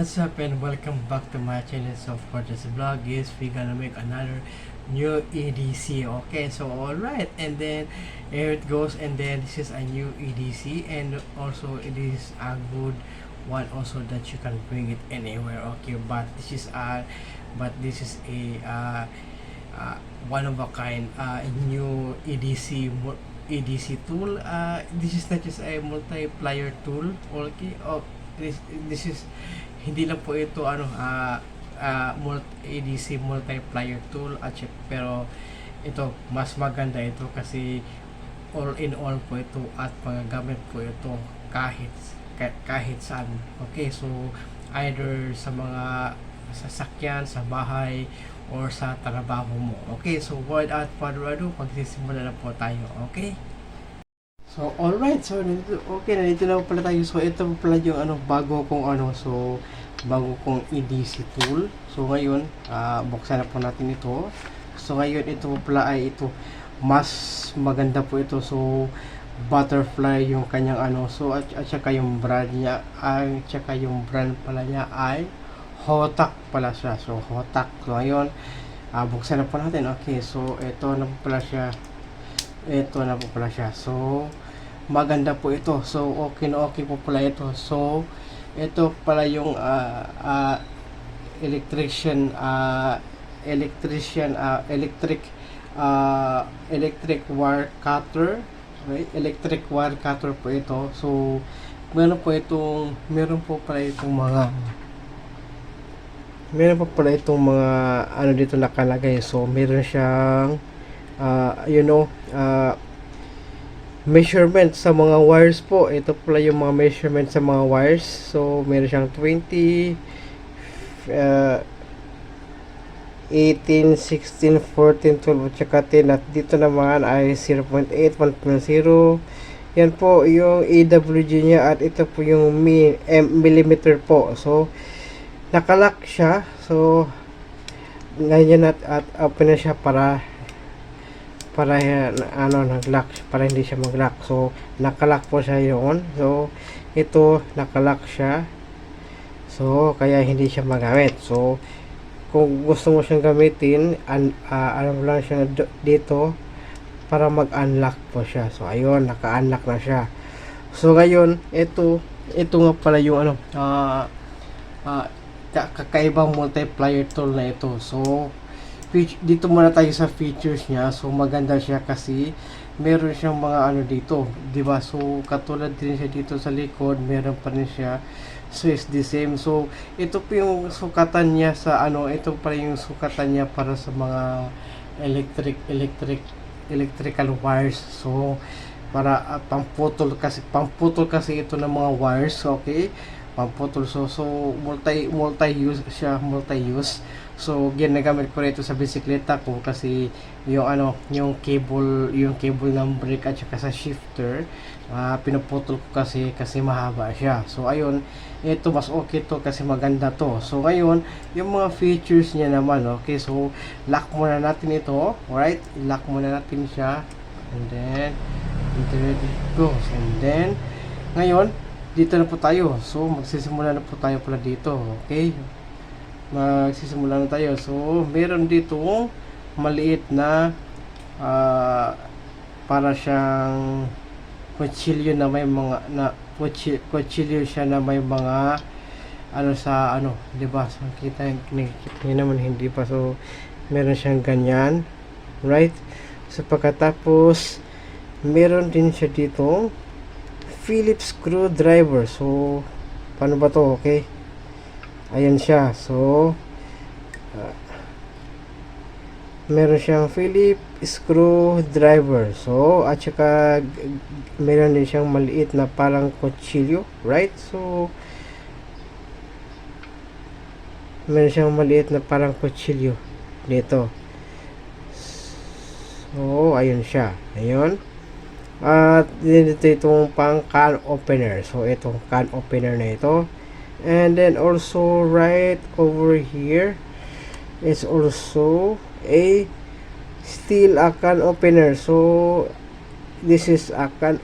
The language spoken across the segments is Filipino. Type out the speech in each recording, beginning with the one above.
What's up and welcome back to my channel. So for this vlog is we gonna make another new EDC. Okay, so alright, and then here it goes, and then this is a new EDC, and also it is a good one also that you can bring it anywhere. Okay, but this is a one of a kind new EDC tool. This is not just a multiplier tool. Okay, this is hindi lang po ito EDC multiplier tool pero ito mas maganda ito kasi all in all po ito at magagamit po ito kahit saan. Okay, so either sa mga sasakyan, sa bahay, or sa trabaho mo. Okay, so without further ado, magsisimula na po tayo. Okay? So, alright. So, nandito na pala tayo. So, ito pala yung bago kong EDC tool. So, ngayon, buksan na po natin ito. So, ngayon, ito pala ay mas maganda po ito. So, butterfly yung kanyang So, at saka yung brand niya, pala niya ay Hotak pala siya. So, Hotak. So, ngayon, buksan na po natin. Okay, so, ito na po pala siya. So, maganda po ito. So, okay na okay po pala ito. So, ito pala yung electric wire cutter. Okay? Electric wire cutter po ito. So, meron po pala itong mga dito nakalagay. So, meron siyang measurement sa mga wires po. Ito pala yung mga measurement sa mga wires. So, meron siyang 20, 18, 16, 14, 12, at saka 10. At dito naman ay 0.8, 1.0. Yan po yung AWG niya, at ito po yung millimeter po. So, nakalock siya. So, ngayon at open na siya para nag-lock, para hindi siya mag-lock. So, nakalock po siya yun. So, ito, nakalock siya. So, kaya hindi siya magamit. So, kung gusto mo siyang gamitin, alam lang siya dito para mag-unlock po siya. So, ayun, naka-unlock na siya. So, ngayon, ito nga pala yung kakaibang multiplier tool na ito. So, dito muna tayo sa features niya. So, maganda siya kasi meron siyang mga dito, 'di ba? So, katulad din siya dito sa likod, meron pa rin siya. So, it's the same. So, ito po yung sukatan niya sa ito pa yung sukatan niya para sa mga electrical wires. So, para pamputol kasi ito ng mga wires. Okay, pamputol. So multi-use siya, multi-use. So, ginagamit ko rito sa bisikleta ko kasi yung cable ng brake at saka sa shifter, pinuputol ko kasi mahaba siya. So, ayun, ito mas okay to kasi maganda to. So, ngayon, yung mga features niya naman, okay, so lock muna natin ito. Alright, lock muna natin siya, and then it goes, and then ngayon, dito na po tayo. So, magsisimula na po tayo pala dito. Okay, magsisimula na tayo. So, meron dito maliit na para siyang kutsilyo na may mga kutsilyo siya na may mga di ba? So, nakikita niyo naman, hindi pa. So, meron siyang ganyan, right? So, pagkatapos meron din siya dito Phillips screwdriver. So, paano ba to? Okay, ayan siya. So, meron siyang Phillips screwdriver. So, at saka meron din siyang maliit na parang kutsilyo, right? So, meron siyang maliit na parang kutsilyo dito. So, ayun siya. Ayun. At dito itong pang can opener. So, itong can opener na ito. And then also right over here is also a can opener. So, this is a can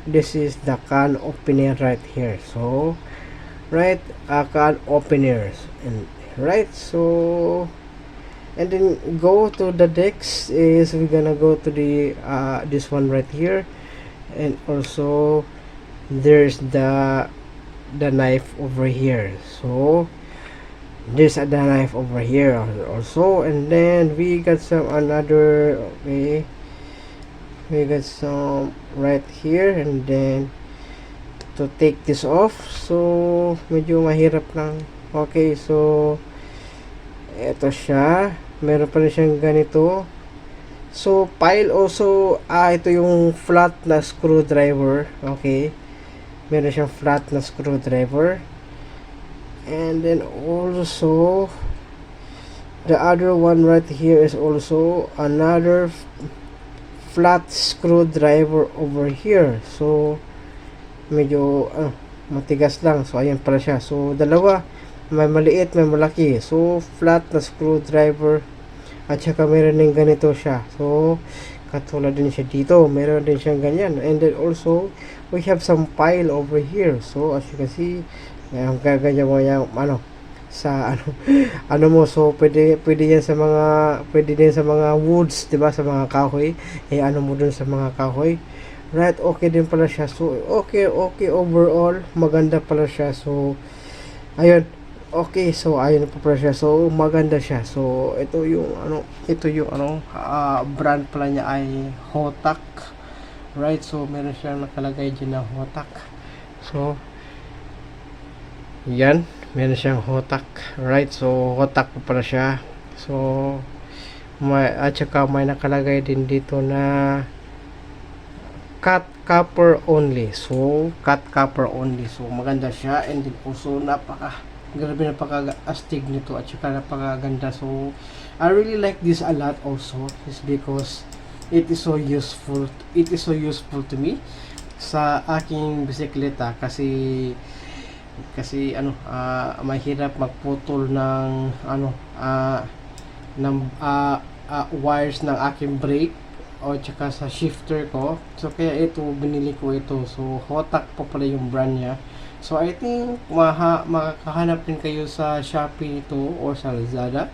this is the can opener right here. So, right, can openers, and right, so and then go to the decks is we're gonna go to the this one right here, and also there's the knife over here. So there's the knife over here also, and then we got some another, okay, we got some right here, and then to take this off, so medyo mahirap lang. Okay, so eto siya, meron pa rin siyang ganito. So pile also, ito yung flat na screwdriver. Okay, meron siyang flat na screwdriver. And then also the other one right here is also another flat screwdriver over here. So medyo matigas lang. So ayan pala siya. So dalawa, may maliit, may malaki. So flat na screwdriver, at saka meron din ganito siya. So katulad din siya dito, meron din siyang ganyan. And then also we have some pile over here. So as you can see, ang gaganyan mo yung sa ano mo, so pwede yan sa mga, pwede din sa mga woods, 'di ba, sa mga kahoy, ano mo dun sa mga kahoy, right? Okay din pala siya. So okay overall, maganda pala siya. So ayun, okay, so ayun pa pala siya. So maganda siya. So ito yung brand pala niya ay Hotak, right? So meron siyang nakalagay dyan na Hotak. So yan, meron siyang Hotak, right? So Hotak pa pala siya. So at saka may nakalagay din dito na cut copper only. So cut copper only. So maganda siya, and then also napaka-astig nito, at saka napakaganda. So I really like this a lot also, is because it is so useful to me sa aking bisikleta, kasi mahirap magputol ng wires ng aking brake o tsaka sa shifter ko. So kaya ito, binili ko ito. So Hotak pa pala yung brand niya. So I think makakahanap din kayo sa Shopee ito or sa Lazada.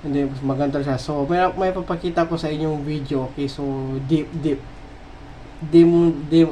And then maganda siya. So may papakita ko sa inyong video. Okay, so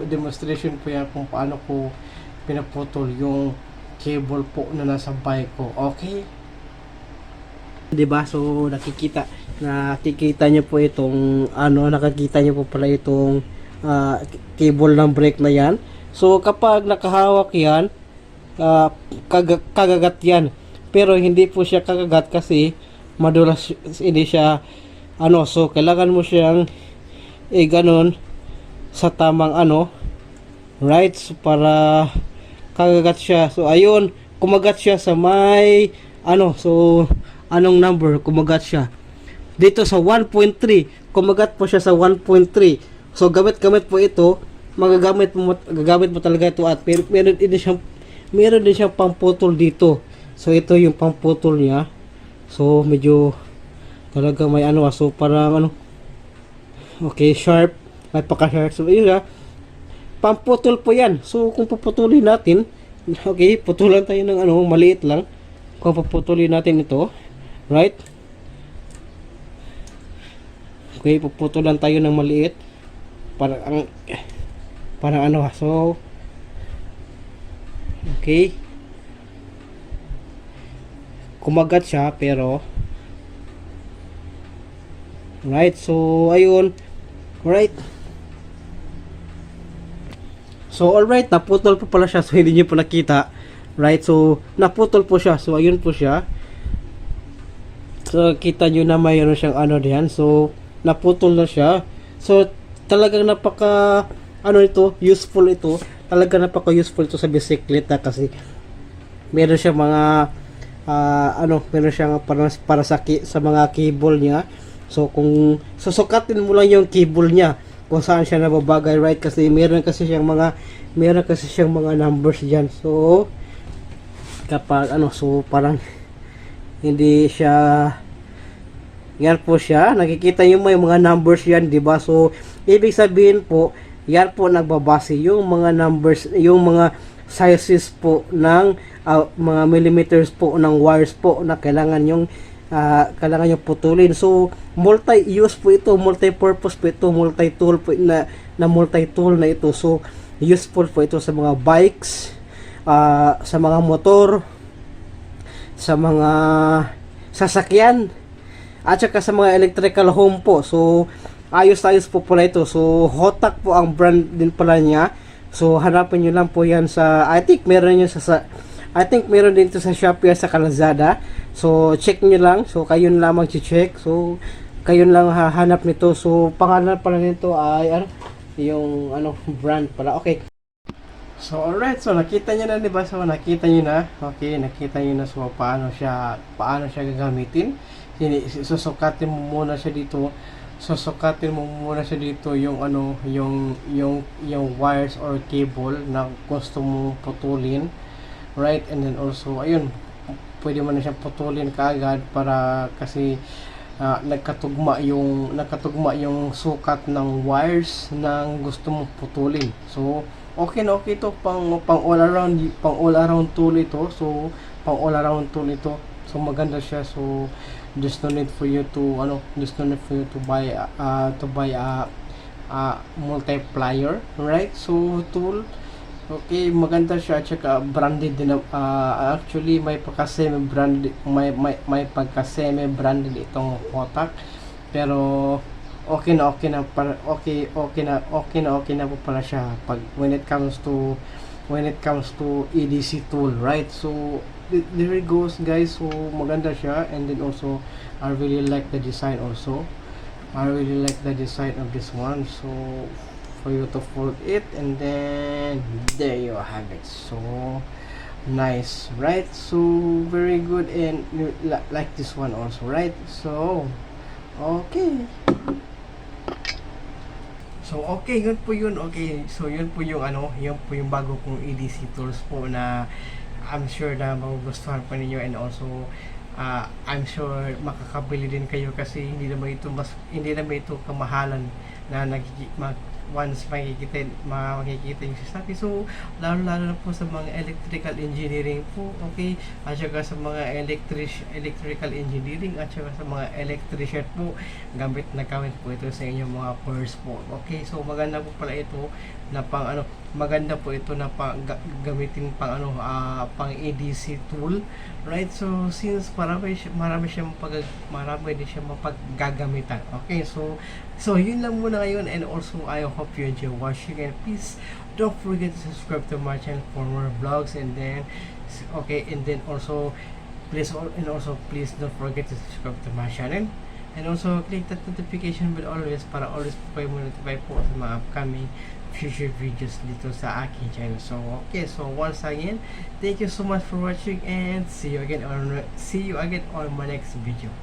demonstration po yan kung paano ko pinaputol yung cable po na nasa bike ko. Okay? 'Di ba? So nakikita niyo po itong nakakita niyo po pala itong cable ng brake na yan. So kapag nakahawak yan, kagagat yan. Pero hindi po siya kagagat kasi madulas, hindi siya so kailangan mo siyang ganon sa tamang right, so para kagagat siya. So ayun, kumagat siya sa may so anong number, kumagat siya dito sa 1.3, kumagat po siya sa 1.3. So gamit po ito, magagamit mo talaga ito, at meron din siyang pamputol dito. So ito yung pamputol niya. So medyo talaga may so parang okay, sharp, may paka-sharp. So ayun pamputol po yan. So kung paputulin natin, okay, putulan tayo ng maliit lang. Kung paputulin natin ito, right? Okay, puputulan tayo ng maliit. Parang so okay, kumagat siya pero right. So ayun, right. So alright, naputol po pala siya. So hindi niyo po nakita, right? So naputol po siya. So ayun po siya. So kita niyo na mayroon siyang diyan. So naputol na siya. So talagang napaka useful ito. Talagang napaka useful ito sa bisikleta, kasi meron siyang mga meron siyang para sa mga cable niya. So kung susukatin mo lang yung cable niya kung saan siya nababagay, right? Kasi meron kasi siyang mga numbers diyan. So kapag so parang hindi siya, yan po siya, nakikita niyo may mga numbers yan, di ba? So ibig sabihin po, yan po nagbabase yung mga numbers, yung mga sizes po ng mga millimeters po ng wires po na kailangan yung putulin. So multi-use po ito, multi-purpose po ito, multi-tool po na multi-tool na ito. So useful po ito sa mga bikes, sa mga motor, sa mga sasakyan, at saka sa mga electrical home po. So ayos po pala ito. So Hotak po ang brand din pala niya. So hanapin nyo lang po yan sa, I think meron din ito sa Shopee at sa Lazada. So check nyo lang. So kayo lamang check. So kayo lang hahanap nito. So pangalan pala nito ay yung brand pala. Okay. So alright, so nakita niyo na, di ba? So nakita niyo na. Okay, nakita niyo na so paano siya gagamitin. Susukatin mo muna siya dito. Yung yung wires or cable na gusto mong putulin, right? And then also ayun, pwede mo na siyang putulin kaagad para kasi nagkatugma yung sukat ng wires ng gusto mong putulin. So okay na okay to, pang all around tool ito. So maganda siya. So just no need for you to buy a multiplier, right? So tool, okay, maganda siya. Tsaka branded din, actually may pagka-semi branded itong Hotak, pero okay na po pala siya pag when it comes to EDC tool, right? So there it goes, guys. So maganda siya. And then also I really like the design also. I really like the design of this one. So for you to fold it, and then there you have it. So nice, right? So very good. And you like this one also, right? So okay. So okay, yun po yun. Okay, so yun po yung bago kong EDC tools po na I'm sure na magugustuhan pa ninyo. And also I'm sure makakabili din kayo kasi hindi naman ito kamahalan na once makikita yung sasabi. So lalo na po sa mga electrical engineering po, okay, at saka sa mga electrical engineering at saka sa mga electrician po, gamit po ito sa inyong mga purse po. Okay, so maganda po pala ito na maganda po ito na gamitin pang EDC tool, right? So since marami din siya mapaggagamitan. Okay, so yun lang muna ngayon. And also I hope you enjoy watching, and please don't forget to subscribe to my channel for more vlogs. And then please don't forget to subscribe to my channel, and also click that notification bell always para always po kayo notify po sa mga upcoming future videos dito sa aking channel. So okay, so once again, thank you so much for watching, and see you again on my next video.